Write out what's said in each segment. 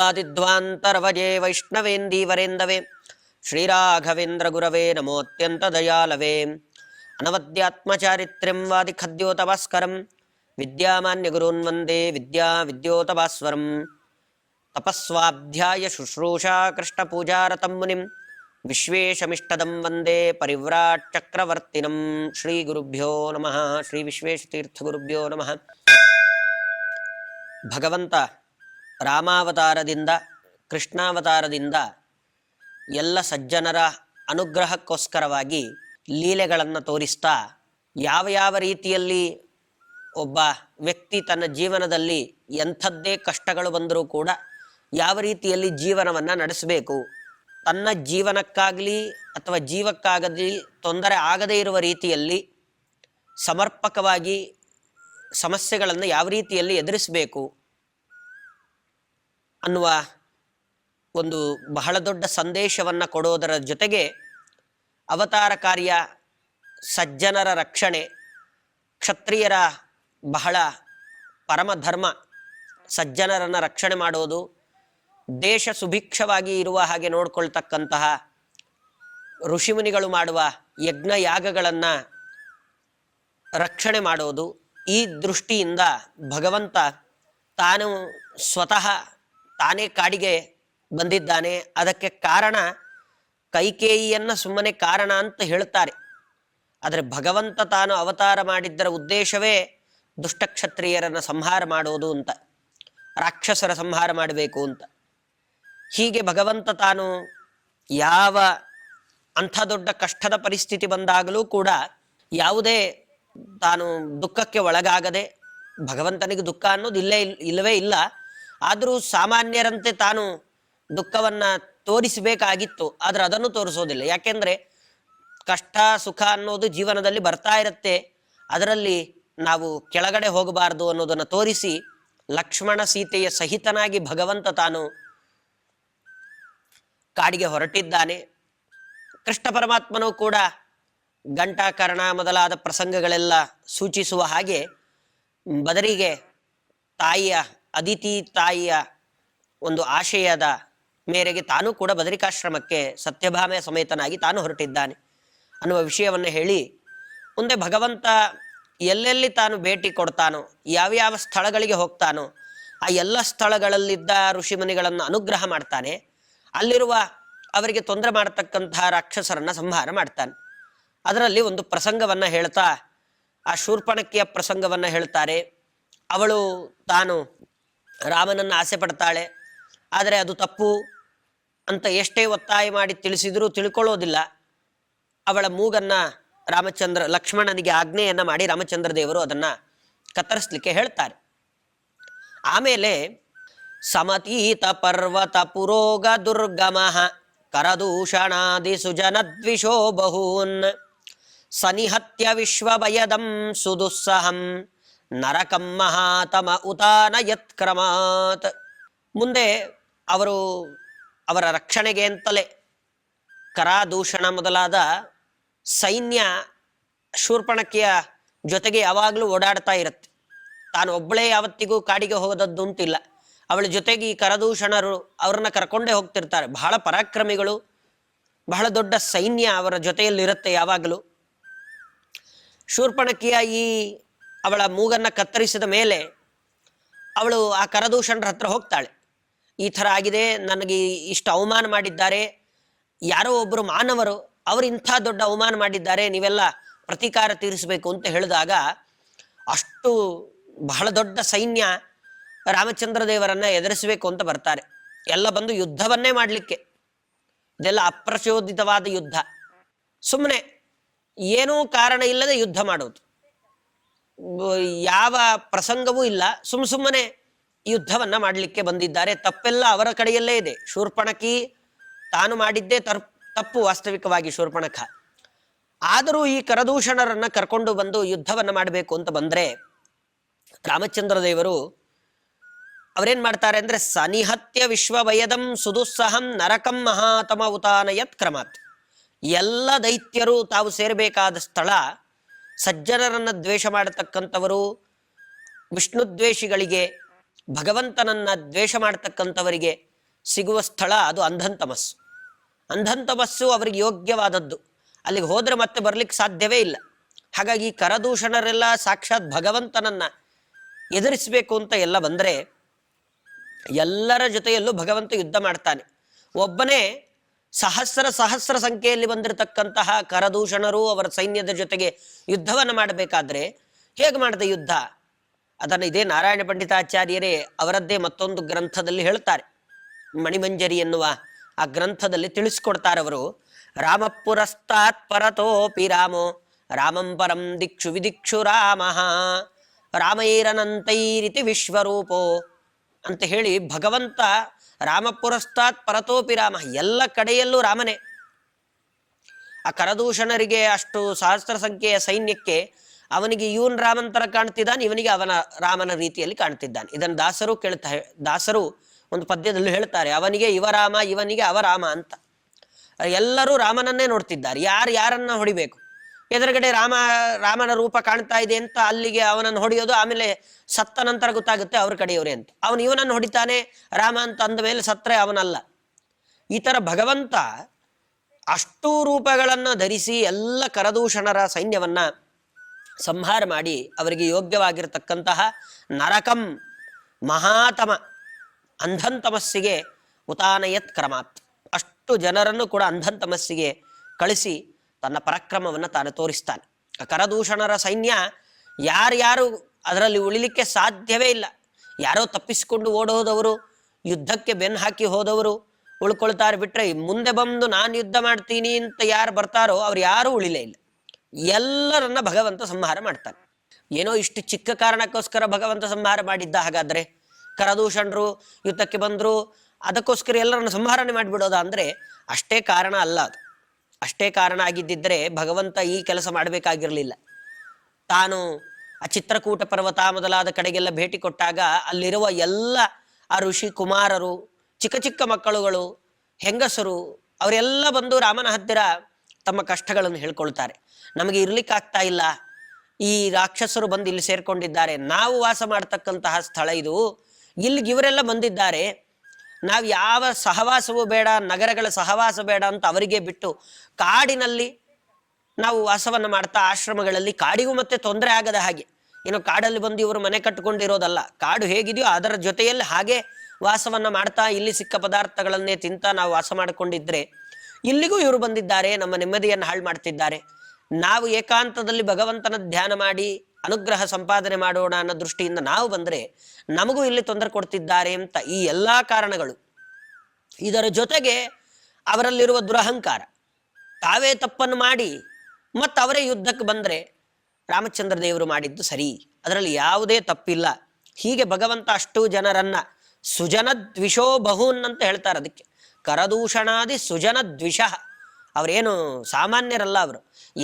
ಮಂದಾದಿಧ್ವಾಂತರ್ವಜೇ ವೈಷ್ಣವೇಂದೀವರೇಂದವೇ ಶ್ರೀರಾಘವೇಂದ್ರ ಗುರವೇ ನಮೋತ್ಯಂತ ದಯಾಲವೇ ಅನವದ್ಯಾತ್ಮಚಾರಿತ್ರ್ಯಂ ವಾದಿಖದ್ಯೋತಭಾಸ್ಕರಂ ವಿದ್ಯಾಮಾನ್ಯ ಗುರುನ್ ವಂದೇ ವಿದ್ಯೋತಭಾಸ್ವರಂ ತಪಸ್ವಾಧ್ಯಾಯ ಶುಶ್ರೂಷಾ ಕೃಷ್ಣ ಪೂಜಾರತಂ ಮುನಿಂ ವಿಶ್ವೇಶಮಿಷ್ಟದಂ ವಂದೇ ಪರಿವ್ರಾಟ್ ಚಕ್ರವರ್ತಿನಂ. ಶ್ರೀ ಗುರುಭ್ಯೋ ನಮಃ. ಶ್ರೀ ವಿಶ್ವೇಶತೀರ್ಥ ಗುರುಭ್ಯೋ ನಮಃ. ಭಗವಂತ ರಾಮಾವತಾರದಿಂದ ಕೃಷ್ಣಾವತಾರದಿಂದ ಎಲ್ಲ ಸಜ್ಜನರ ಅನುಗ್ರಹಕ್ಕೋಸ್ಕರವಾಗಿ ಲೀಲೆಗಳನ್ನು ತೋರಿಸ್ತಾ ಯಾವ ರೀತಿಯಲ್ಲಿ ಒಬ್ಬ ವ್ಯಕ್ತಿ ತನ್ನ ಜೀವನದಲ್ಲಿ ಎಂಥದ್ದೇ ಕಷ್ಟಗಳು ಬಂದರೂ ಕೂಡ ಯಾವ ರೀತಿಯಲ್ಲಿ ಜೀವನವನ್ನು ನಡೆಸಬೇಕು, ತನ್ನ ಜೀವನಕ್ಕಾಗಲಿ ಅಥವಾ ಜೀವಕ್ಕಾಗಲಿ ತೊಂದರೆ ಆಗದೇ ಇರುವ ರೀತಿಯಲ್ಲಿ ಸಮರ್ಪಕವಾಗಿ ಸಮಸ್ಯೆಗಳನ್ನು ಯಾವ ರೀತಿಯಲ್ಲಿ ಎದುರಿಸಬೇಕು ಅನ್ನುವ ಒಂದು ಬಹಳ ದೊಡ್ಡ ಸಂದೇಶವನ್ನು ಕೊಡೋದರ ಜೊತೆಗೆ ಅವತಾರ ಕಾರ್ಯ, ಸಜ್ಜನರ ರಕ್ಷಣೆ, ಕ್ಷತ್ರಿಯರ ಬಹಳ ಪರಮಧರ್ಮ ಸಜ್ಜನರನ್ನು ರಕ್ಷಣೆ ಮಾಡೋದು, ದೇಶ ಸುಭಿಕ್ಷವಾಗಿ ಇರುವ ಹಾಗೆ ನೋಡ್ಕೊಳ್ತಕ್ಕಂತಹ ಋಷಿಮುನಿಗಳು ಮಾಡುವ ಯಜ್ಞ ಯಾಗಗಳನ್ನು ರಕ್ಷಣೆ ಮಾಡೋದು. ಈ ದೃಷ್ಟಿಯಿಂದ ಭಗವಂತ ತಾನು ಸ್ವತಃ ತಾನೇ ಕಾಡಿಗೆ ಬಂದಿದ್ದಾನೆ. ಅದಕ್ಕೆ ಕಾರಣ ಕೈಕೇಯಿಯನ್ನು ಸುಮ್ಮನೆ ಕಾರಣ ಅಂತ ಹೇಳ್ತಾರೆ, ಆದರೆ ಭಗವಂತ ತಾನು ಅವತಾರ ಮಾಡಿದ್ದರ ಉದ್ದೇಶವೇ ದುಷ್ಟಕ್ಷತ್ರಿಯರನ್ನು ಸಂಹಾರ ಮಾಡೋದು ಅಂತ, ರಾಕ್ಷಸರ ಸಂಹಾರ ಮಾಡಬೇಕು ಅಂತ. ಹೀಗೆ ಭಗವಂತ ತಾನು ಯಾವ ಅಂಥ ದೊಡ್ಡ ಕಷ್ಟದ ಪರಿಸ್ಥಿತಿ ಬಂದಾಗಲೂ ಕೂಡ ಯಾವುದೇ ತಾನು ದುಃಖಕ್ಕೆ ಒಳಗಾಗದೆ, ಭಗವಂತನಿಗೆ ದುಃಖ ಅನ್ನೋದು ಇಲ್ಲವೇ ಇಲ್ಲ, ಆದರೂ ಸಾಮಾನ್ಯರಂತೆ ತಾನು ದುಃಖವನ್ನು ತೋರಿಸಬೇಕಾಗಿತ್ತು, ಆದರೆ ಅದನ್ನು ತೋರಿಸೋದಿಲ್ಲ. ಯಾಕೆಂದರೆ ಕಷ್ಟ ಸುಖ ಅನ್ನೋದು ಜೀವನದಲ್ಲಿ ಬರ್ತಾ ಇರುತ್ತೆ, ಅದರಲ್ಲಿ ನಾವು ಕೆಳಗಡೆ ಹೋಗಬಾರ್ದು ಅನ್ನೋದನ್ನು ತೋರಿಸಿ ಲಕ್ಷ್ಮಣ ಸೀತೆಯ ಸಹಿತನಾಗಿ ಭಗವಂತ ತಾನು ಕಾಡಿಗೆ ಹೊರಟಿದ್ದಾನೆ. ಕೃಷ್ಣ ಪರಮಾತ್ಮನೂ ಕೂಡ ಘಂಟಾಕರ್ಣ ಮೊದಲಾದ ಪ್ರಸಂಗಗಳೆಲ್ಲ ಸೂಚಿಸುವ ಹಾಗೆ ಬದರಿಗೆ ಅದಿತಿ ತಾಯಿಯ ಒಂದು ಆಶಯದ ಮೇರೆಗೆ ತಾನೂ ಕೂಡ ಬದರಿಕಾಶ್ರಮಕ್ಕೆ ಸತ್ಯಭಾಮೆಯ ಸಮೇತನಾಗಿ ತಾನು ಹೊರಟಿದ್ದಾನೆ ಅನ್ನುವ ವಿಷಯವನ್ನು ಹೇಳಿ, ಮುಂದೆ ಭಗವಂತ ಎಲ್ಲೆಲ್ಲಿ ತಾನು ಭೇಟಿ ಕೊಡ್ತಾನೋ, ಯಾವ್ಯಾವ ಸ್ಥಳಗಳಿಗೆ ಹೋಗ್ತಾನೋ ಆ ಎಲ್ಲ ಸ್ಥಳಗಳಲ್ಲಿದ್ದ ಋಷಿಮುನಿಗಳನ್ನು ಅನುಗ್ರಹ ಮಾಡ್ತಾನೆ. ಅಲ್ಲಿರುವ ಅವರಿಗೆ ತೊಂದರೆ ಮಾಡತಕ್ಕಂತಹ ರಾಕ್ಷಸರನ್ನು ಸಂಹಾರ ಮಾಡ್ತಾನೆ. ಅದರಲ್ಲಿ ಒಂದು ಪ್ರಸಂಗವನ್ನು ಹೇಳ್ತಾ ಆ ಶೂರ್ಪಣಕಿಯ ಪ್ರಸಂಗವನ್ನು ಹೇಳ್ತಾರೆ. ಅವಳು ತಾನು ರಾಮನನ್ನು ಆಸೆ ಪಡ್ತಾಳೆ, ಆದರೆ ಅದು ತಪ್ಪು ಅಂತ ಎಷ್ಟೇ ಒತ್ತಾಯ ಮಾಡಿ ತಿಳಿಸಿದರೂ ತಿಳ್ಕೊಳ್ಳೋದಿಲ್ಲ. ಅವಳ ಮೂಗನ್ನು ಲಕ್ಷ್ಮಣನಿಗೆ ಆಜ್ಞೆಯನ್ನು ಮಾಡಿ ರಾಮಚಂದ್ರ ದೇವರು ಅದನ್ನು ಕತ್ತರಿಸಲಿಕ್ಕೆ ಹೇಳ್ತಾರೆ. ಆಮೇಲೆ ಸಮತೀತ ಪರ್ವತ ಪುರೋಗ ದುರ್ಗಮಃ ಕರದೂಷಣಾದಿ ಸುಜನದ್ವಿಷೋ ಬಹೂನ್ ಸನಿಹತ್ಯ ವಿಶ್ವಭಯದಂ ಸುದುಸ್ಸಹಂ ನರಕಂ ಮಹಾತಮ ಉತಾನ ಯತ್ಕ್ರಮಾತ್. ಮುಂದೆ ಅವರ ರಕ್ಷಣೆಗೆ ಅಂತಲೇ ಕರಾದೂಷಣ ಮೊದಲಾದ ಸೈನ್ಯ ಶೂರ್ಪಣಕಿಯ ಜೊತೆಗೆ ಯಾವಾಗಲೂ ಓಡಾಡ್ತಾ ಇರುತ್ತೆ. ತಾನು ಒಬ್ಬಳೇ ಯಾವತ್ತಿಗೂ ಕಾಡಿಗೆ ಹೋದದ್ದು ಅಂತಿಲ್ಲ, ಅವಳ ಜೊತೆಗೆ ಈ ಕರದೂಷಣರು ಅವ್ರನ್ನ ಕರ್ಕೊಂಡೇ ಹೋಗ್ತಿರ್ತಾರೆ. ಬಹಳ ಪರಾಕ್ರಮಿಗಳು, ಬಹಳ ದೊಡ್ಡ ಸೈನ್ಯ ಅವರ ಜೊತೆಯಲ್ಲಿರುತ್ತೆ ಯಾವಾಗಲೂ. ಶೂರ್ಪಣಕಿಯ ಅವಳ ಮೂಗನ್ನು ಕತ್ತರಿಸಿದ ಮೇಲೆ ಅವಳು ಆ ಕರದೂಷಣರ ಹತ್ರ ಹೋಗ್ತಾಳೆ. ಈ ಥರ ಆಗಿದೆ, ನನಗೆ ಇಷ್ಟು ಅವಮಾನ ಮಾಡಿದ್ದಾರೆ, ಯಾರೋ ಒಬ್ಬರು ಮಾನವರು ಅವರು ಇಂಥ ದೊಡ್ಡ ಅವಮಾನ ಮಾಡಿದ್ದಾರೆ, ನೀವೆಲ್ಲ ಪ್ರತೀಕಾರ ತೀರಿಸಬೇಕು ಅಂತ ಹೇಳಿದಾಗ ಅಷ್ಟು ಬಹಳ ದೊಡ್ಡ ಸೈನ್ಯ ರಾಮಚಂದ್ರ ದೇವರನ್ನ ಎದುರಿಸಬೇಕು ಅಂತ ಬರ್ತಾರೆ. ಎಲ್ಲ ಬಂದು ಯುದ್ಧವನ್ನೇ ಮಾಡಲಿಕ್ಕೆ, ಇದೆಲ್ಲ ಅಪ್ರಚೋದಿತವಾದ ಯುದ್ಧ, ಸುಮ್ಮನೆ ಏನೂ ಕಾರಣ ಇಲ್ಲದೆ ಯುದ್ಧ ಮಾಡೋದು, ಯಾವ ಪ್ರಸಂಗವೂ ಇಲ್ಲ, ಸುಮ್ಮನೆ ಯುದ್ಧವನ್ನ ಮಾಡಲಿಕ್ಕೆ ಬಂದಿದ್ದಾರೆ. ತಪ್ಪೆಲ್ಲ ಅವರ ಕಡೆಯಲ್ಲೇ ಇದೆ. ಶೂರ್ಪಣಕಿ ತಾನು ಮಾಡಿದ್ದೇ ತಪ್ಪು ವಾಸ್ತವಿಕವಾಗಿ ಶೂರ್ಪಣಖ. ಆದರೂ ಈ ಕರದೂಷಣರನ್ನ ಕರ್ಕೊಂಡು ಬಂದು ಯುದ್ಧವನ್ನ ಮಾಡಬೇಕು ಅಂತ ಬಂದ್ರೆ ರಾಮಚಂದ್ರ ದೇವರು ಅವರೇನ್ ಮಾಡ್ತಾರೆ ಅಂದ್ರೆ ಸನಿಹತ್ಯ ವಿಶ್ವಭಯದಂ ಸುದುಸ್ಸಹಂ ನರಕಂ ಮಹಾತಮ ಉತಾನ ಯತ್ಕ್ರಮಾತ್. ಎಲ್ಲ ದೈತ್ಯರು ತಾವು ಸೇರಬೇಕಾದ ಸ್ಥಳ, ಸಜ್ಜನರನ್ನ ದ್ವೇಷ ಮಾಡತಕ್ಕಂಥವರು, ವಿಷ್ಣು ದ್ವೇಷಿಗಳಿಗೆ, ಭಗವಂತನನ್ನ ದ್ವೇಷ ಮಾಡತಕ್ಕಂಥವರಿಗೆ ಸಿಗುವ ಸ್ಥಳ ಅದು ಅಂಧಂತಮಸ್ಸು. ಅಂಧಂತಮಸ್ಸು ಅವರಿಗೆ ಯೋಗ್ಯವಾದದ್ದು, ಅಲ್ಲಿಗೆ ಹೋದರೆ ಮತ್ತೆ ಬರ್ಲಿಕ್ಕೆ ಸಾಧ್ಯವೇ ಇಲ್ಲ. ಹಾಗಾಗಿ ಈ ಕರದೂಷಣರೆಲ್ಲ ಸಾಕ್ಷಾತ್ ಭಗವಂತನನ್ನ ಎದುರಿಸಬೇಕು ಅಂತ ಎಲ್ಲ ಬಂದರೆ ಎಲ್ಲರ ಜೊತೆಯಲ್ಲೂ ಭಗವಂತ ಯುದ್ಧ ಮಾಡ್ತಾನೆ. ಒಬ್ಬನೇ ಸಹಸ್ರ ಸಂಖ್ಯೆಯಲ್ಲಿ ಬಂದಿರತಕ್ಕಂತಹ ಕರದೂಷಣರು ಅವರ ಸೈನ್ಯದ ಜೊತೆಗೆ ಯುದ್ಧವನ್ನು ಮಾಡಬೇಕಾದ್ರೆ ಹೇಗೆ ಮಾಡಿದ ಯುದ್ಧ? ಅದನ್ನು ಇದೇ ನಾರಾಯಣ ಪಂಡಿತಾಚಾರ್ಯರೇ ಅವರದ್ದೇ ಮತ್ತೊಂದು ಗ್ರಂಥದಲ್ಲಿ ಹೇಳ್ತಾರೆ. ಮಣಿಮಂಜರಿ ಎನ್ನುವ ಆ ಗ್ರಂಥದಲ್ಲಿ ತಿಳಿಸ್ಕೊಡ್ತಾರೆ ಅವರು. ರಾಮ ಪುರಸ್ತಾತ್ ಪರತೋಪಿ ರಾಮೋ ರಾಮಂ ಪರಂ ದಿಕ್ಷು ವಿದಿಕ್ಷು ರಾಮ ರಾಮೈರನಂತೈರಿತಿ ವಿಶ್ವರೂಪೋ ಅಂತ ಹೇಳಿ ಭಗವಂತ ರಾಮ ಪುರಸ್ತಾತ್ ಪರತೋಪಿ ರಾಮ, ಎಲ್ಲ ಕಡೆಯಲ್ಲೂ ರಾಮನೇ. ಆ ಕರದೂಷಣರಿಗೆ ಅಷ್ಟು ಸಹಸ್ರ ಸಂಖ್ಯೆಯ ಸೈನ್ಯಕ್ಕೆ ಅವನಿಗೆ ಇವನ್ ರಾಮಂತರ ಕಾಣ್ತಿದ್ದಾನೆ, ಇವನಿಗೆ ಅವನ ರಾಮನ ರೀತಿಯಲ್ಲಿ ಕಾಣ್ತಿದ್ದಾನೆ. ಇದನ್ನು ದಾಸರು ಒಂದು ಪದ್ಯದಲ್ಲಿ ಹೇಳ್ತಾರೆ, ಅವನಿಗೆ ಇವ ರಾಮ, ಇವನಿಗೆ ಅವ ರಾಮ ಅಂತ. ಎಲ್ಲರೂ ರಾಮನನ್ನೇ ನೋಡ್ತಿದ್ದಾರೆ, ಯಾರನ್ನ ಹೊಡಿಬೇಕು. ಎದುರುಗಡೆ ರಾಮನ ರೂಪ ಕಾಣ್ತಾ ಇದೆ ಅಂತ ಅಲ್ಲಿಗೆ ಅವನನ್ನು ಹೊಡೆಯೋದು, ಆಮೇಲೆ ಸತ್ತ ನಂತರ ಗೊತ್ತಾಗುತ್ತೆ ಅವ್ರ ಕಡೆಯವರೇ ಅಂತ. ಅವನು ಇವನನ್ನು ಹೊಡಿತಾನೆ ರಾಮ ಅಂತ ಅಂದ ಮೇಲೆ ಸತ್ತರೆ ಅವನಲ್ಲ. ಈ ಥರ ಭಗವಂತ ಅಷ್ಟೂ ರೂಪಗಳನ್ನು ಧರಿಸಿ ಎಲ್ಲ ಕರದೂಷಣರ ಸೈನ್ಯವನ್ನ ಸಂಹಾರ ಮಾಡಿ ಅವರಿಗೆ ಯೋಗ್ಯವಾಗಿರತಕ್ಕಂತಹ ನರಕಂ ಮಹಾತಮ ಅಂಧಂತಮಸ್ಸಿಗೆ ಉತಾನಯತ್ ಕ್ರಮಾತ್, ಅಷ್ಟು ಜನರನ್ನು ಕೂಡ ಅಂಧಂತಮಸ್ಸಿಗೆ ಕಳಿಸಿ ತನ್ನ ಪರಾಕ್ರಮವನ್ನು ತಾನು ತೋರಿಸ್ತಾನೆ. ಕರದೂಷಣರ ಸೈನ್ಯ ಯಾರ್ಯಾರು ಅದರಲ್ಲಿ ಉಳಿಲಿಕ್ಕೆ ಸಾಧ್ಯವೇ ಇಲ್ಲ. ಯಾರೋ ತಪ್ಪಿಸಿಕೊಂಡು ಓಡೋದವರು, ಯುದ್ಧಕ್ಕೆ ಬೆನ್ನು ಹಾಕಿ ಹೋದವರು ಉಳ್ಕೊಳ್ತಾರೆ. ಬಿಟ್ರೆ ಮುಂದೆ ಬಂದು ನಾನು ಯುದ್ಧ ಮಾಡ್ತೀನಿ ಅಂತ ಯಾರು ಬರ್ತಾರೋ ಅವ್ರು ಯಾರೂ ಉಳಿಲೇ ಇಲ್ಲ. ಎಲ್ಲರನ್ನ ಭಗವಂತ ಸಂಹಾರ ಮಾಡ್ತಾನೆ. ಏನೋ ಇಷ್ಟು ಚಿಕ್ಕ ಕಾರಣಕ್ಕೋಸ್ಕರ ಭಗವಂತ ಸಂಹಾರ ಮಾಡಿದ್ದ ಹಾಗಾದ್ರೆ? ಕರದೂಷಣರು ಯುದ್ಧಕ್ಕೆ ಬಂದ್ರು ಅದಕ್ಕೋಸ್ಕರ ಎಲ್ಲರನ್ನು ಸಂಹಾರನೆ ಮಾಡಿಬಿಡೋದ ಅಂದ್ರೆ ಅಷ್ಟೇ ಕಾರಣ ಅಲ್ಲ. ಅದು ಅಷ್ಟೇ ಕಾರಣ ಆಗಿದ್ದಿದ್ರೆ ಭಗವಂತ ಈ ಕೆಲಸ ಮಾಡಬೇಕಾಗಿರಲಿಲ್ಲ. ತಾನು ಆ ಚಿತ್ರಕೂಟ ಪರ್ವತ ಮೊದಲಾದ ಕಡೆಗೆಲ್ಲ ಭೇಟಿ ಕೊಟ್ಟಾಗ ಅಲ್ಲಿರುವ ಎಲ್ಲ ಆ ಋಷಿ ಕುಮಾರರು, ಚಿಕ್ಕ ಚಿಕ್ಕ ಮಕ್ಕಳುಗಳು, ಹೆಂಗಸರು ಅವರೆಲ್ಲ ಬಂದು ರಾಮನ ಹತ್ತಿರ ತಮ್ಮ ಕಷ್ಟಗಳನ್ನು ಹೇಳ್ಕೊಳ್ತಾರೆ. ನಮಗೆ ಇರ್ಲಿಕ್ಕಾಗ್ತಾ ಇಲ್ಲ, ಈ ರಾಕ್ಷಸರು ಬಂದು ಇಲ್ಲಿ ಸೇರ್ಕೊಂಡಿದ್ದಾರೆ, ನಾವು ವಾಸ ಮಾಡ್ತಕ್ಕಂತಹ ಸ್ಥಳ ಇದು, ಇಲ್ಲಿಗೆ ಇವರೆಲ್ಲ ಬಂದಿದ್ದಾರೆ, ನಾವು ಯಾವ ಸಹವಾಸವೂ ಬೇಡ, ನಗರಗಳ ಸಹವಾಸ ಬೇಡ ಅಂತ ಅವರಿಗೆ ಬಿಟ್ಟು ಕಾಡಿನಲ್ಲಿ ನಾವು ವಾಸವನ್ನು ಮಾಡ್ತಾ ಆಶ್ರಮಗಳಲ್ಲಿ, ಕಾಡಿಗೂ ಮತ್ತೆ ತೊಂದರೆ ಆಗದ ಹಾಗೆ, ಏನೋ ಕಾಡಲ್ಲಿ ಬಂದು ಇವರು ಮನೆ ಕಟ್ಟಿಕೊಂಡಿರೋದಲ್ಲ, ಕಾಡು ಹೇಗಿದೆಯೋ ಅದರ ಜೊತೆಯಲ್ಲಿ ಹಾಗೆ ವಾಸವನ್ನ ಮಾಡ್ತಾ ಇಲ್ಲಿ ಸಿಕ್ಕ ಪದಾರ್ಥಗಳನ್ನೇ ತಿಂತ ನಾವು ವಾಸ ಮಾಡಿಕೊಂಡಿದ್ರೆ ಇಲ್ಲಿಗೂ ಇವರು ಬಂದಿದ್ದಾರೆ, ನಮ್ಮ ನೆಮ್ಮದಿಯನ್ನು ಹಾಳು ಮಾಡ್ತಿದ್ದಾರೆ. ನಾವು ಏಕಾಂತದಲ್ಲಿ ಭಗವಂತನ ಧ್ಯಾನ ಮಾಡಿ ಅನುಗ್ರಹ ಸಂಪಾದನೆ ಮಾಡೋಣ ಅನ್ನೋ ದೃಷ್ಟಿಯಿಂದ ನಾವು ಬಂದರೆ ನಮಗೂ ಇಲ್ಲಿ ತೊಂದರೆ ಕೊಡ್ತಿದ್ದಾರೆ ಅಂತ ಈ ಎಲ್ಲ ಕಾರಣಗಳು, ಇದರ ಜೊತೆಗೆ ಅವರಲ್ಲಿರುವ ದುರಹಂಕಾರ, ತಾವೇ ತಪ್ಪನ್ನು ಮಾಡಿ ಮತ್ತು ಅವರೇ ಯುದ್ಧಕ್ಕೆ ಬಂದರೆ ರಾಮಚಂದ್ರ ದೇವರು ಮಾಡಿದ್ದು ಸರಿ, ಅದರಲ್ಲಿ ಯಾವುದೇ ತಪ್ಪಿಲ್ಲ. ಹೀಗೆ ಭಗವಂತ ಅಷ್ಟು ಜನರನ್ನ ಸುಜನ ದ್ವಿಷೋ ಬಹೂನ್ ಅಂತ ಹೇಳ್ತಾರೆ. ಅದಕ್ಕೆ ಕರದೂಷಣಾದಿ ಸುಜನ ದ್ವಿಷ, ಅವರೇನು ಸಾಮಾನ್ಯರಲ್ಲ, ಅವರು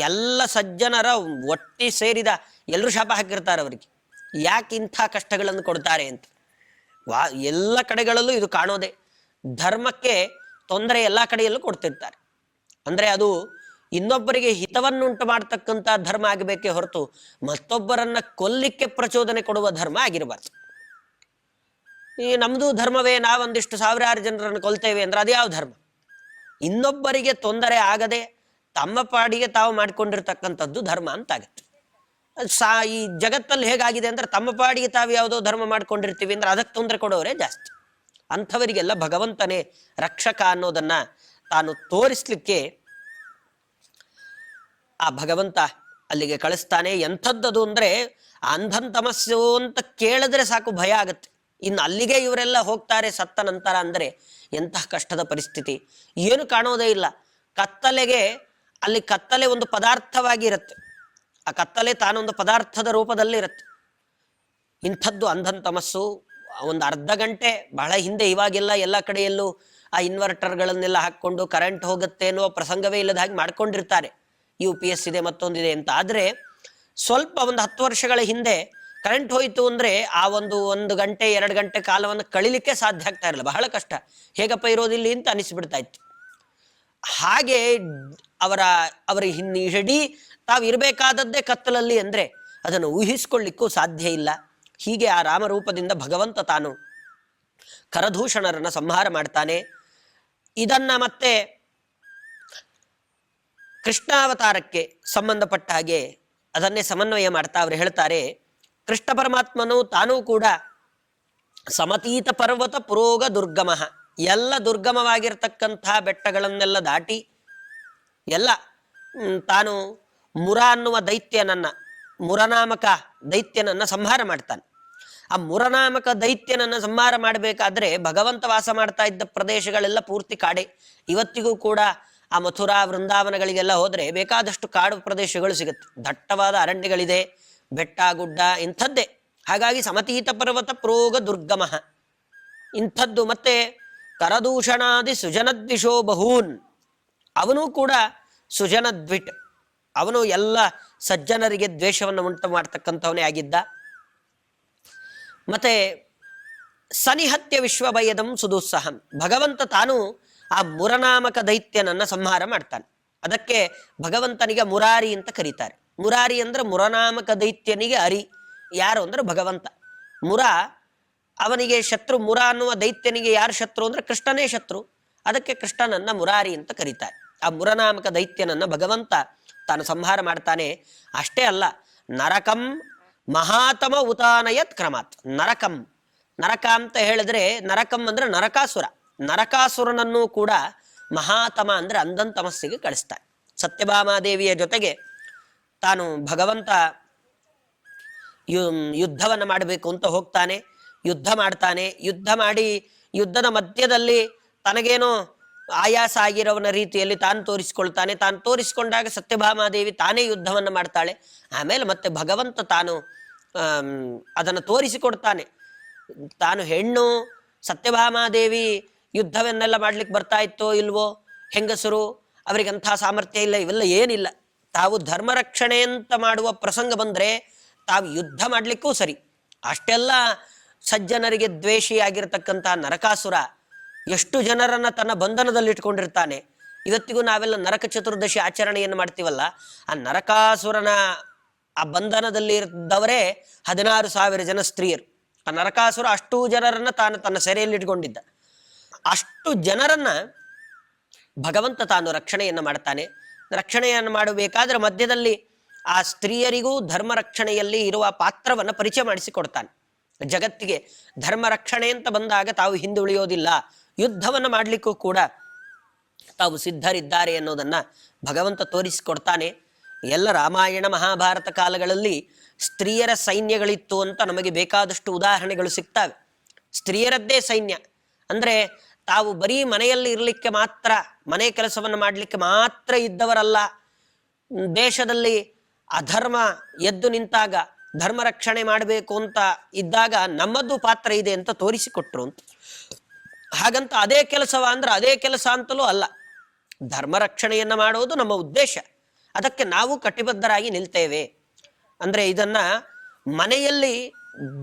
ಎಲ್ಲ ಸಜ್ಜನರ ಒಟ್ಟಿ ಸೇರಿದ ಎಲ್ಲರೂ ಶಾಪ ಹಾಕಿರ್ತಾರೆ ಅವರಿಗೆ. ಯಾಕೆ ಇಂಥ ಕಷ್ಟಗಳನ್ನು ಕೊಡ್ತಾರೆ ಅಂತ ಎಲ್ಲ ಕಡೆಗಳಲ್ಲೂ ಇದು ಕಾಣೋದೆ. ಧರ್ಮಕ್ಕೆ ತೊಂದರೆ ಎಲ್ಲ ಕಡೆಯಲ್ಲೂ ಕೊಡ್ತಿರ್ತಾರೆ. ಅಂದರೆ ಅದು ಇನ್ನೊಬ್ಬರಿಗೆ ಹಿತವನ್ನುಂಟು ಮಾಡ್ತಕ್ಕಂಥ ಧರ್ಮ ಆಗಬೇಕೇ ಹೊರತು ಮತ್ತೊಬ್ಬರನ್ನ ಕೊಲ್ಲಿಕ್ಕೆ ಪ್ರಚೋದನೆ ಕೊಡುವ ಧರ್ಮ ಆಗಿರಬಾರ್ದು. ಈ ನಮ್ದು ಧರ್ಮವೇ, ನಾವೊಂದಿಷ್ಟು ಸಾವಿರಾರು ಜನರನ್ನು ಕೊಲ್ತೇವೆ ಅಂದ್ರೆ ಅದ್ಯಾವ ಧರ್ಮ? ಇನ್ನೊಬ್ಬರಿಗೆ ತೊಂದರೆ ಆಗದೆ ತಮ್ಮ ಪಾಡಿಗೆ ತಾವು ಮಾಡ್ಕೊಂಡಿರ್ತಕ್ಕಂಥದ್ದು ಧರ್ಮ ಅಂತಾಗತ್ತೆ. ಈ ಜಗತ್ತಲ್ಲಿ ಹೇಗಾಗಿದೆ ಅಂದ್ರೆ ತಮ್ಮ ಪಾಡಿಗೆ ತಾವು ಯಾವುದೋ ಧರ್ಮ ಮಾಡ್ಕೊಂಡಿರ್ತೀವಿ ಅಂದ್ರೆ ಅದಕ್ಕೆ ತೊಂದರೆ ಕೊಡೋರೇ ಜಾಸ್ತಿ. ಅಂಥವರಿಗೆಲ್ಲ ಭಗವಂತನೇ ರಕ್ಷಕ ಅನ್ನೋದನ್ನ ತಾನು ತೋರಿಸ್ಲಿಕ್ಕೆ ಆ ಭಗವಂತ ಅಲ್ಲಿಗೆ ಕಳಿಸ್ತಾನೆ. ಎಂಥದ್ದದು ಅಂದ್ರೆ ಅಂಧನ್ ತಮಸ್ಸು ಅಂತ ಕೇಳಿದ್ರೆ ಸಾಕು ಭಯ ಆಗತ್ತೆ. ಇನ್ನು ಅಲ್ಲಿಗೆ ಇವರೆಲ್ಲ ಹೋಗ್ತಾರೆ ಸತ್ತ ನಂತರ ಅಂದ್ರೆ ಎಂತಹ ಕಷ್ಟದ ಪರಿಸ್ಥಿತಿ, ಏನು ಕಾಣೋದೇ ಇಲ್ಲ. ಕತ್ತಲೆಗೆ ಅಲ್ಲಿ ಕತ್ತಲೆ ಒಂದು ಪದಾರ್ಥವಾಗಿ ಇರುತ್ತೆ, ಆ ಕತ್ತಲೆ ತಾನೊಂದು ಪದಾರ್ಥದ ರೂಪದಲ್ಲಿ ಇರುತ್ತೆ. ಇಂಥದ್ದು ಅಂಧನ್ ತಮಸ್ಸು. ಒಂದು ಅರ್ಧ ಗಂಟೆ ಬಹಳ ಹಿಂದೆ, ಇವಾಗೆಲ್ಲ ಎಲ್ಲ ಕಡೆಯಲ್ಲೂ ಆ ಇನ್ವರ್ಟರ್ಗಳನ್ನೆಲ್ಲ ಹಾಕ್ಕೊಂಡು ಕರೆಂಟ್ ಹೋಗುತ್ತೆ ಅನ್ನೋ ಪ್ರಸಂಗವೇ ಇಲ್ಲದ ಹಾಗೆ ಮಾಡ್ಕೊಂಡಿರ್ತಾರೆ. UPS ಇದೆ ಮತ್ತೊಂದಿದೆ ಅಂತ. ಆದರೆ ಸ್ವಲ್ಪ ಒಂದು 10 ವರ್ಷಗಳ ಹಿಂದೆ ಕರೆಂಟ್ ಹೋಯಿತು ಅಂದರೆ ಆ ಒಂದು ಗಂಟೆ 2 ಗಂಟೆ ಕಾಲವನ್ನು ಕಳಿಲಿಕ್ಕೆ ಸಾಧ್ಯ ಆಗ್ತಾ ಇರಲಿಲ್ಲ, ಬಹಳ ಕಷ್ಟ. ಹೇಗಪ್ಪ ಇರೋದಿಲ್ಲಿ ಅಂತ ಅನಿಸ್ಬಿಡ್ತಾ ಇತ್ತು. ಹಾಗೆ ಅವರ ಇಡೀ ತಾವು ಇರಬೇಕಾದದ್ದೇ ಕತ್ತಲಲ್ಲಿ ಅಂದರೆ ಅದನ್ನು ಊಹಿಸ್ಕೊಳ್ಳಿಕ್ಕೂ ಸಾಧ್ಯ ಇಲ್ಲ. ಹೀಗೆ ಆ ರಾಮರೂಪದಿಂದ ಭಗವಂತ ತಾನು ಕರದೂಷಣರನ್ನ ಸಂಹಾರ ಮಾಡ್ತಾನೆ. ಇದನ್ನ ಮತ್ತೆ ಕೃಷ್ಣಾವತಾರಕ್ಕೆ ಸಂಬಂಧಪಟ್ಟ ಹಾಗೆ ಅದನ್ನೇ ಸಮನ್ವಯ ಮಾಡ್ತಾ ಅವರು ಹೇಳ್ತಾರೆ, ಕೃಷ್ಣ ಪರಮಾತ್ಮನು ತಾನೂ ಕೂಡ ಸಮತೀತ ಪರ್ವತ ಪುರೋಗ ದುರ್ಗಮಃ, ಎಲ್ಲ ದುರ್ಗಮವಾಗಿರ್ತಕ್ಕಂತಹ ಬೆಟ್ಟಗಳನ್ನೆಲ್ಲ ದಾಟಿ ಎಲ್ಲ ತಾನು ಮುರ ಅನ್ನುವ ದೈತ್ಯನನ್ನ, ಮುರನಾಮಕ ದೈತ್ಯನನ್ನ ಸಂಹಾರ ಮಾಡ್ತಾನೆ. ಆ ಮುರನಾಮಕ ದೈತ್ಯನನ್ನ ಸಂಹಾರ ಮಾಡಬೇಕಾದ್ರೆ ಭಗವಂತ ವಾಸ ಮಾಡ್ತಾ ಇದ್ದ ಪ್ರದೇಶಗಳೆಲ್ಲ ಪೂರ್ತಿ ಕಾಡೆ. ಇವತ್ತಿಗೂ ಕೂಡ ಆ ಮಥುರಾ ವೃಂದಾವನಗಳಿಗೆಲ್ಲ ಹೋದ್ರೆ ಬೇಕಾದಷ್ಟು ಕಾಡು ಪ್ರದೇಶಗಳು ಸಿಗುತ್ತೆ, ದಟ್ಟವಾದ ಅರಣ್ಯಗಳಿದೆ, ಬೆಟ್ಟ ಗುಡ್ಡ ಇಂಥದ್ದೇ. ಹಾಗಾಗಿ ಸಮತೀತ ಪರ್ವತ ಪ್ರೋಗ ದುರ್ಗಮಃ ಇಂಥದ್ದು. ಮತ್ತೆ ಕರದೂಷಣಾದಿ ಸುಜನದ್ವಿಷೋ ಬಹೂನ್, ಅವನು ಕೂಡ ಸುಜನದ್ವಿಟ್, ಅವನು ಎಲ್ಲ ಸಜ್ಜನರಿಗೆ ದ್ವೇಷವನ್ನು ಉಂಟು ಮಾಡ್ತಕ್ಕಂಥವನೇ ಆಗಿದ್ದ. ಮತ್ತೆ ಸನಿಹತ್ಯ ವಿಶ್ವಭಯದಂ ಸುದುಸ್ಸಹಂ, ಭಗವಂತ ತಾನು ಆ ಮುರನಾಮಕ ದೈತ್ಯನನ್ನ ಸಂಹಾರ ಮಾಡ್ತಾನೆ. ಅದಕ್ಕೆ ಭಗವಂತನಿಗೆ ಮುರಾರಿ ಅಂತ ಕರೀತಾರೆ. ಮುರಾರಿ ಅಂದ್ರೆ ಮುರನಾಮಕ ದೈತ್ಯನಿಗೆ ಅರಿ. ಯಾರು ಅಂದ್ರೆ ಭಗವಂತ. ಮುರ ಅವನಿಗೆ ಶತ್ರು, ಮುರ ಅನ್ನುವ ದೈತ್ಯನಿಗೆ ಯಾರು ಶತ್ರು ಅಂದ್ರೆ ಕೃಷ್ಣನೇ ಶತ್ರು. ಅದಕ್ಕೆ ಕೃಷ್ಣನನ್ನ ಮುರಾರಿ ಅಂತ ಕರೀತಾರೆ. ಆ ಮುರನಾಮಕ ದೈತ್ಯನನ್ನ ಭಗವಂತ ತಾನು ಸಂಹಾರ ಮಾಡ್ತಾನೆ. ಅಷ್ಟೇ ಅಲ್ಲ, ನರಕಂ ಮಹಾತಮ ಉತಾನಯತ್ ಕ್ರಮಾತ್. ನರಕಂ, ನರಕ ಅಂತ ಹೇಳಿದ್ರೆ ನರಕಂ ಅಂದ್ರೆ ನರಕಾಸುರ, ನರಕಾಸುರನನ್ನು ಕೂಡ ಮಹಾತಮ ಅಂದ್ರೆ ಅಂಧನ್ ತಮಸ್ಸಿಗೆ ಕಳಿಸ್ತಾನೆ. ಸತ್ಯಭಾಮಾದೇವಿಯ ಜೊತೆಗೆ ತಾನು ಭಗವಂತ ಯುದ್ಧವನ್ನು ಮಾಡಬೇಕು ಅಂತ ಹೋಗ್ತಾನೆ, ಯುದ್ಧ ಮಾಡ್ತಾನೆ. ಯುದ್ಧ ಮಾಡಿ ಯುದ್ಧದ ಮಧ್ಯದಲ್ಲಿ ತನಗೇನೋ ಆಯಾಸ ಆಗಿರೋವನ ರೀತಿಯಲ್ಲಿ ತಾನು ತೋರಿಸ್ಕೊಳ್ತಾನೆ. ತಾನು ತೋರಿಸ್ಕೊಂಡಾಗ ಸತ್ಯಭಾಮಾದೇವಿ ತಾನೇ ಯುದ್ಧವನ್ನು ಮಾಡ್ತಾಳೆ. ಆಮೇಲೆ ಮತ್ತೆ ಭಗವಂತ ತಾನು ಅದನ್ನು ತೋರಿಸಿಕೊಡ್ತಾನೆ. ತಾನು ಹೆಣ್ಣು, ಸತ್ಯಭಾಮಾದೇವಿ ಯುದ್ಧವನ್ನೆಲ್ಲ ಮಾಡ್ಲಿಕ್ಕೆ ಬರ್ತಾ ಇತ್ತೋ ಇಲ್ವೋ, ಹೆಂಗಸರು ಅವರಿಗಂಥ ಸಾಮರ್ಥ್ಯ ಇಲ್ಲ, ಇವೆಲ್ಲ ಏನಿಲ್ಲ. ತಾವು ಧರ್ಮ ರಕ್ಷಣೆ ಅಂತ ಮಾಡುವ ಪ್ರಸಂಗ ಬಂದರೆ ತಾವು ಯುದ್ಧ ಮಾಡಲಿಕ್ಕೂ ಸರಿ. ಅಷ್ಟೆಲ್ಲ ಸಜ್ಜನರಿಗೆ ದ್ವೇಷಿಯಾಗಿರ್ತಕ್ಕಂತಹ ನರಕಾಸುರ ಎಷ್ಟು ಜನರನ್ನ ತನ್ನ ಬಂಧನದಲ್ಲಿ ಇಟ್ಕೊಂಡಿರ್ತಾನೆ. ಇವತ್ತಿಗೂ ನಾವೆಲ್ಲ ನರಕ ಚತುರ್ದಶಿ ಆಚರಣೆಯನ್ನು ಮಾಡ್ತೀವಲ್ಲ, ಆ ನರಕಾಸುರನ ಆ ಬಂಧನದಲ್ಲಿ ಇದ್ದವರೇ 16,000 ಜನ ಸ್ತ್ರೀಯರು. ಆ ನರಕಾಸುರ ಅಷ್ಟು ಜನರನ್ನ ತಾನು ತನ್ನ ಸೆರೆಯಲ್ಲಿ ಇಟ್ಕೊಂಡಿದ್ದ. ಅಷ್ಟು ಜನರನ್ನ ಭಗವಂತ ತಾನು ರಕ್ಷಣೆಯನ್ನು ಮಾಡ್ತಾನೆ. ರಕ್ಷಣೆಯನ್ನು ಮಾಡಬೇಕಾದ್ರೆ ಮಧ್ಯದಲ್ಲಿ ಆ ಸ್ತ್ರೀಯರಿಗೂ ಧರ್ಮ ರಕ್ಷಣೆಯಲ್ಲಿ ಇರುವ ಪಾತ್ರವನ್ನು ಪರಿಚಯ ಮಾಡಿಸಿಕೊಡ್ತಾನೆ. ಜಗತ್ತಿಗೆ ಧರ್ಮ ರಕ್ಷಣೆ ಅಂತ ಬಂದಾಗ ತಾವು ಹಿಂದುಳಿಯೋದಿಲ್ಲ, ಯುದ್ಧವನ್ನು ಮಾಡಲಿಕ್ಕೂ ಕೂಡ ತಾವು ಸಿದ್ಧರಿದ್ದಾರೆ ಅನ್ನೋದನ್ನ ಭಗವಂತ ತೋರಿಸಿಕೊಡ್ತಾನೆ. ಎಲ್ಲ ರಾಮಾಯಣ ಮಹಾಭಾರತ ಕಾಲಗಳಲ್ಲಿ ಸ್ತ್ರೀಯರ ಸೈನ್ಯಗಳಿತ್ತು ಅಂತ ನಮಗೆ ಬೇಕಾದಷ್ಟು ಉದಾಹರಣೆಗಳು ಸಿಗ್ತವೆ. ಸ್ತ್ರೀಯರದ್ದೇ ಸೈನ್ಯ ಅಂದ್ರೆ ತಾವು ಬರೀ ಮನೆಯಲ್ಲಿ ಇರಲಿಕ್ಕೆ ಮಾತ್ರ, ಮನೆ ಕೆಲಸವನ್ನು ಮಾಡಲಿಕ್ಕೆ ಮಾತ್ರ ಇದ್ದವರಲ್ಲ. ದೇಶದಲ್ಲಿ ಅಧರ್ಮ ಎದ್ದು ನಿಂತಾಗ ಧರ್ಮ ರಕ್ಷಣೆ ಮಾಡಬೇಕು ಅಂತ ಇದ್ದಾಗ ನಮ್ಮದು ಪಾತ್ರ ಇದೆ ಅಂತ ತೋರಿಸಿಕೊಟ್ರು ಅಂತ. ಹಾಗಂತ ಅದೇ ಕೆಲಸವ ಅಂದ್ರೆ ಅದೇ ಕೆಲಸ ಅಂತಲೂ ಅಲ್ಲ. ಧರ್ಮ ರಕ್ಷಣೆಯನ್ನ ಮಾಡೋದು ನಮ್ಮ ಉದ್ದೇಶ, ಅದಕ್ಕೆ ನಾವು ಕಟಿಬದ್ಧರಾಗಿ ನಿಲ್ತೇವೆ. ಅಂದ್ರೆ ಇದನ್ನ ಮನೆಯಲ್ಲಿ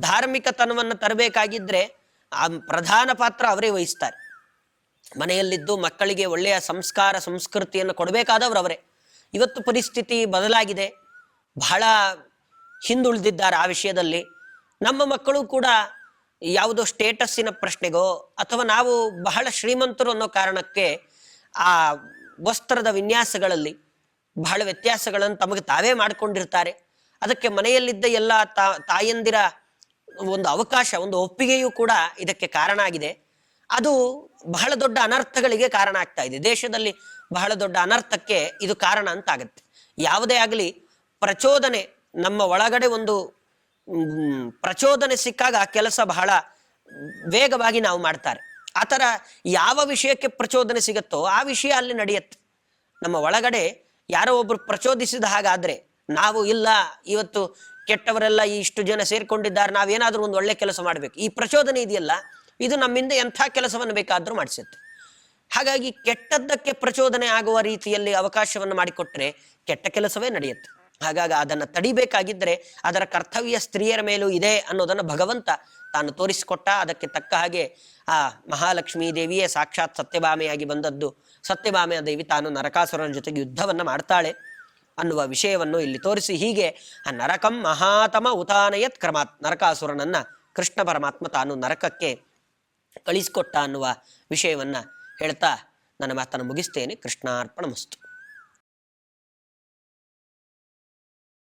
ಧಾರ್ಮಿಕತನವನ್ನು ತರಬೇಕಾಗಿದ್ರೆ ಆ ಪ್ರಧಾನ ಪಾತ್ರ ಅವರೇ ವಹಿಸ್ತಾರೆ. ಮನೆಯಲ್ಲಿದ್ದು ಮಕ್ಕಳಿಗೆ ಒಳ್ಳೆಯ ಸಂಸ್ಕಾರ ಸಂಸ್ಕೃತಿಯನ್ನು ಕೊಡಬೇಕಾದವರು ಅವರೇ. ಇವತ್ತು ಪರಿಸ್ಥಿತಿ ಬದಲಾಗಿದೆ, ಬಹಳ ಹಿಂದುಳಿದಿದ್ದಾರೆ ಆ ವಿಷಯದಲ್ಲಿ. ನಮ್ಮ ಮಕ್ಕಳು ಕೂಡ ಯಾವುದೋ ಸ್ಟೇಟಸ್ಸಿನ ಪ್ರಶ್ನೆಗೋ ಅಥವಾ ನಾವು ಬಹಳ ಶ್ರೀಮಂತರು ಅನ್ನೋ ಕಾರಣಕ್ಕೆ ಆ ವಸ್ತ್ರದ ವಿನ್ಯಾಸಗಳಲ್ಲಿ ಬಹಳ ವ್ಯತ್ಯಾಸಗಳನ್ನು ತಮಗೆ ತಾವೇ ಮಾಡಿಕೊಂಡಿರ್ತಾರೆ. ಅದಕ್ಕೆ ಮನೆಯಲ್ಲಿದ್ದ ಎಲ್ಲ ತಾಯಂದಿರ ಒಂದು ಅವಕಾಶ, ಒಂದು ಒಪ್ಪಿಗೆಯೂ ಕೂಡ ಇದಕ್ಕೆ ಕಾರಣ ಆಗಿದೆ. ಅದು ಬಹಳ ದೊಡ್ಡ ಅನರ್ಥಗಳಿಗೆ ಕಾರಣ ಆಗ್ತಾ ಇದೆ. ದೇಶದಲ್ಲಿ ಬಹಳ ದೊಡ್ಡ ಅನರ್ಥಕ್ಕೆ ಇದು ಕಾರಣ ಅಂತ ಆಗುತ್ತೆ. ಯಾವುದೇ ಆಗಲಿ ಪ್ರಚೋದನೆ, ನಮ್ಮ ಒಳಗಡೆ ಒಂದು ಪ್ರಚೋದನೆ ಸಿಕ್ಕಾಗ ಆ ಕೆಲಸ ಬಹಳ ವೇಗವಾಗಿ ನಾವು ಮಾಡ್ತಾರೆ. ಆ ಥರ ಯಾವ ವಿಷಯಕ್ಕೆ ಪ್ರಚೋದನೆ ಸಿಗುತ್ತೋ ಆ ವಿಷಯ ಅಲ್ಲಿ ನಡೆಯುತ್ತೆ. ನಮ್ಮ ಒಳಗಡೆ ಯಾರೋ ಒಬ್ರು ಪ್ರಚೋದಿಸಿದ ಹಾಗಾದ್ರೆ ನಾವು ಇಲ್ಲ, ಇವತ್ತು ಕೆಟ್ಟವರೆಲ್ಲ ಇಷ್ಟು ಜನ ಸೇರ್ಕೊಂಡಿದ್ದಾರೆ, ನಾವೇನಾದ್ರೂ ಒಂದು ಒಳ್ಳೆ ಕೆಲಸ ಮಾಡಬೇಕು, ಈ ಪ್ರಚೋದನೆ ಇದೆಯಲ್ಲ, ಇದು ನಮ್ಮಿಂದ ಎಂಥ ಕೆಲಸವನ್ನು ಬೇಕಾದ್ರೂ ಮಾಡಿಸುತ್ತೆ. ಹಾಗಾಗಿ ಕೆಟ್ಟದ್ದಕ್ಕೆ ಪ್ರಚೋದನೆ ಆಗುವ ರೀತಿಯಲ್ಲಿ ಅವಕಾಶವನ್ನು ಮಾಡಿಕೊಟ್ರೆ ಕೆಟ್ಟ ಕೆಲಸವೇ ನಡೆಯುತ್ತೆ. ಹಾಗಾಗಿ ಅದನ್ನು ತಡಿಬೇಕಾಗಿದ್ದರೆ ಅದರ ಕರ್ತವ್ಯ ಸ್ತ್ರೀಯರ ಮೇಲೂ ಇದೆ ಅನ್ನೋದನ್ನು ಭಗವಂತ ತಾನು ತೋರಿಸಿಕೊಟ್ಟ. ಅದಕ್ಕೆ ತಕ್ಕ ಹಾಗೆ ಆ ಮಹಾಲಕ್ಷ್ಮೀ ದೇವಿಯೇ ಸಾಕ್ಷಾತ್ ಸತ್ಯಭಾಮೆಯಾಗಿ ಬಂದದ್ದು. ಸತ್ಯಭಾಮೆಯ ದೇವಿ ತಾನು ನರಕಾಸುರನ ಜೊತೆಗೆ ಯುದ್ಧವನ್ನು ಮಾಡ್ತಾಳೆ ಅನ್ನುವ ವಿಷಯವನ್ನು ಇಲ್ಲಿ ತೋರಿಸಿ, ಹೀಗೆ ಆ ನರಕಂ ಮಹಾತಮ ಉತಾನಯತ್ ಕ್ರಮಾತ್, ನರಕಾಸುರನನ್ನ ಕೃಷ್ಣ ಪರಮಾತ್ಮ ತಾನು ನರಕಕ್ಕೆ ಕಳಿಸ್ಕೊಟ್ಟ ಅನ್ನುವ ವಿಷಯವನ್ನ ಹೇಳ್ತಾ ನನ್ನ ಮಾತನ್ನು ಮುಗಿಸ್ತೇನೆ. ಕೃಷ್ಣಾರ್ಪಣಮಸ್ತು.